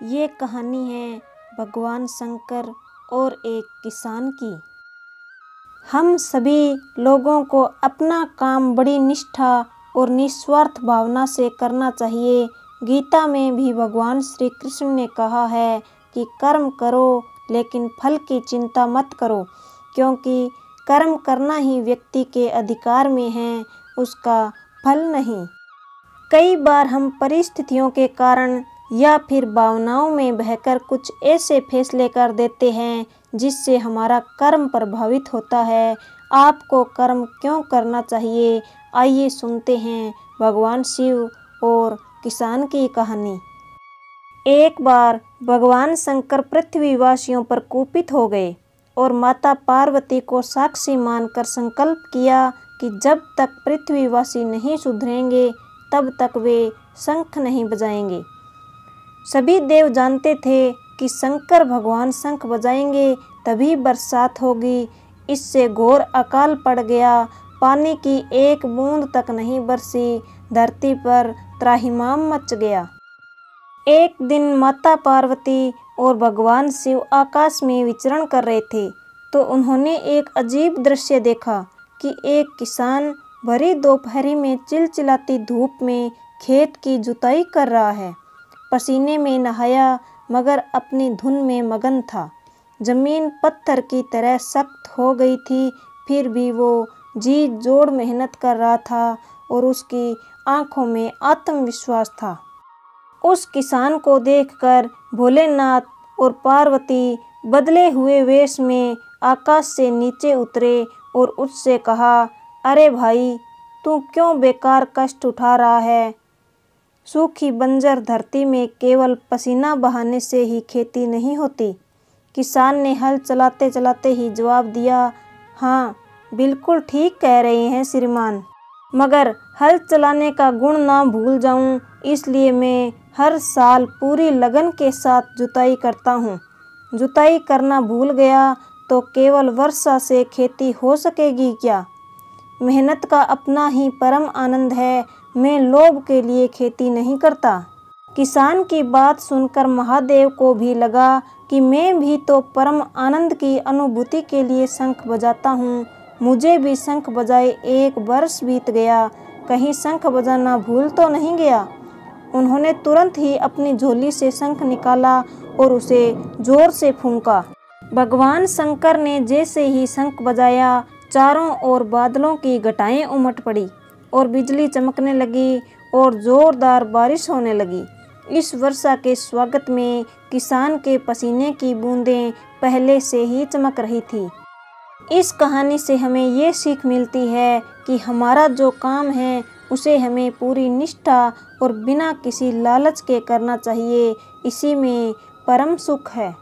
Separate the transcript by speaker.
Speaker 1: ये कहानी है भगवान शंकर और एक किसान की। हम सभी लोगों को अपना काम बड़ी निष्ठा और निस्वार्थ भावना से करना चाहिए। गीता में भी भगवान श्री कृष्ण ने कहा है कि कर्म करो लेकिन फल की चिंता मत करो, क्योंकि कर्म करना ही व्यक्ति के अधिकार में है, उसका फल नहीं। कई बार हम परिस्थितियों के कारण या फिर भावनाओं में बहकर कुछ ऐसे फैसले कर देते हैं जिससे हमारा कर्म प्रभावित होता है। आपको कर्म क्यों करना चाहिए, आइए सुनते हैं भगवान शिव और किसान की कहानी। एक बार भगवान शंकर पृथ्वीवासियों पर कुपित हो गए और माता पार्वती को साक्षी मानकर संकल्प किया कि जब तक पृथ्वीवासी नहीं सुधरेंगे तब तक वे शंख नहीं बजाएंगे। सभी देव जानते थे कि शंकर भगवान शंख बजाएंगे तभी बरसात होगी। इससे घोर अकाल पड़ गया। पानी की एक बूंद तक नहीं बरसी। धरती पर त्राहिमाम मच गया। एक दिन माता पार्वती और भगवान शिव आकाश में विचरण कर रहे थे तो उन्होंने एक अजीब दृश्य देखा कि एक किसान भरी दोपहरी में चिलचिलाती धूप में खेत की जुताई कर रहा है। पसीने में नहाया मगर अपनी धुन में मगन था। जमीन पत्थर की तरह सख्त हो गई थी, फिर भी वो जी जोड़ मेहनत कर रहा था और उसकी आंखों में आत्मविश्वास था। उस किसान को देखकर भोलेनाथ और पार्वती बदले हुए वेश में आकाश से नीचे उतरे और उससे कहा, अरे भाई, तू क्यों बेकार कष्ट उठा रहा है? सूखी बंजर धरती में केवल पसीना बहाने से ही खेती नहीं होती। किसान ने हल चलाते चलाते ही जवाब दिया, हाँ, बिल्कुल ठीक कह रहे हैं श्रीमान, मगर हल चलाने का गुण ना भूल जाऊं, इसलिए मैं हर साल पूरी लगन के साथ जुताई करता हूँ। जुताई करना भूल गया तो केवल वर्षा से खेती हो सकेगी क्या? मेहनत का अपना ही परम आनंद है। मैं लोभ के लिए खेती नहीं करता। किसान की बात सुनकर महादेव को भी लगा कि मैं भी तो परम आनंद की अनुभूति के लिए शंख बजाता हूँ। मुझे भी शंख बजाए 1 वर्ष बीत गया, कहीं शंख बजाना भूल तो नहीं गया। उन्होंने तुरंत ही अपनी झोली से शंख निकाला और उसे जोर से फूंका। भगवान शंकर ने जैसे ही शंख बजाया, चारों ओर बादलों की घटाएं उमट पड़ी और बिजली चमकने लगी और जोरदार बारिश होने लगी। इस वर्षा के स्वागत में किसान के पसीने की बूंदें पहले से ही चमक रही थी। इस कहानी से हमें ये सीख मिलती है कि हमारा जो काम है उसे हमें पूरी निष्ठा और बिना किसी लालच के करना चाहिए। इसी में परम सुख है।